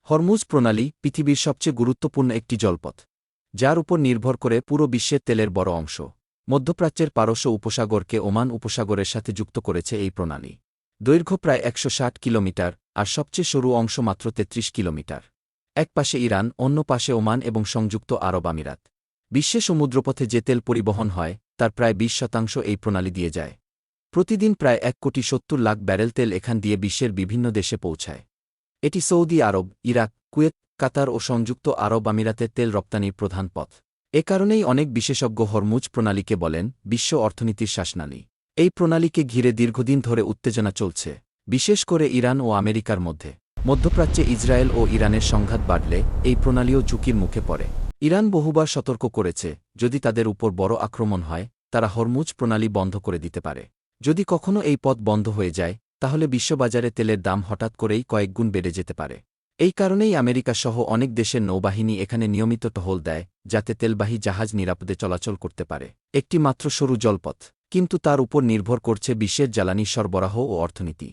Hormuz প্রণালী পৃথিবীর সবচেয়ে গুরুত্বপূর্ণ একটি জলপথ, যার উপর নির্ভর করে পুরো বিশ্বের তেলের বড় অংশ। মধ্যপ্রাচ্যের পারস্য উপসাগরকে ওমান উপসাগরের সাথে যুক্ত করেছে এই প্রণালী। দৈর্ঘ্য প্রায় ১৬০ কিলোমিটার, আর সবচেয়ে সরু অংশ মাত্র ৩৩ কিলোমিটার। এক পাশে ইরান, অন্য পাশে ওমান এবং সংযুক্ত আরব আমিরাত। বিশ্বে সমুদ্রপথে যে তেল পরিবহন হয় তার প্রায় ২০% এই প্রণালী দিয়ে যায়। প্রতিদিন প্রায় ১,৭০,০০,০০০ ব্যারেল তেল এখান দিয়ে বিশ্বের বিভিন্ন দেশে পৌঁছায়। এটি সৌদি আরব, ইরাক, কুয়েত, কাতার ও সংযুক্ত আরব আমিরাতের তেল রপ্তানির প্রধান পথ। এ কারণেই অনেক বিশেষজ্ঞ হরমুজ প্রণালীকে বলেন বিশ্ব অর্থনীতির শ্বাসনালী। এই প্রণালীকে ঘিরে দীর্ঘদিন ধরে উত্তেজনা চলছে, বিশেষ করে ইরান ও আমেরিকার মধ্যে। মধ্যপ্রাচ্যে ইসরায়েল ও ইরানের সংঘাত বাড়লে এই প্রণালীও ঝুঁকির মুখে পড়ে। ইরান বহুবার সতর্ক করেছে, যদি তাদের উপর বড় আক্রমণ হয় তারা হরমুজ প্রণালী বন্ধ করে দিতে পারে। যদি কখনো এই পথ বন্ধ হয়ে যায় তাহলে বিশ্ববাজারে তেলের দাম হঠাৎ করেই কয়েকগুণ বেড়ে যেতে পারে। এই কারণেই আমেরিকা সহ অনেক দেশের নৌবাহিনী এখানে নিয়মিত টহল দেয়, যাতে তেলবাহী জাহাজ নিরাপদে চলাচল করতে পারে। একটি মাত্র সরু জলপথ, কিন্তু তার উপর নির্ভর করছে বিশ্বের জ্বালানি সরবরাহ ও অর্থনীতি।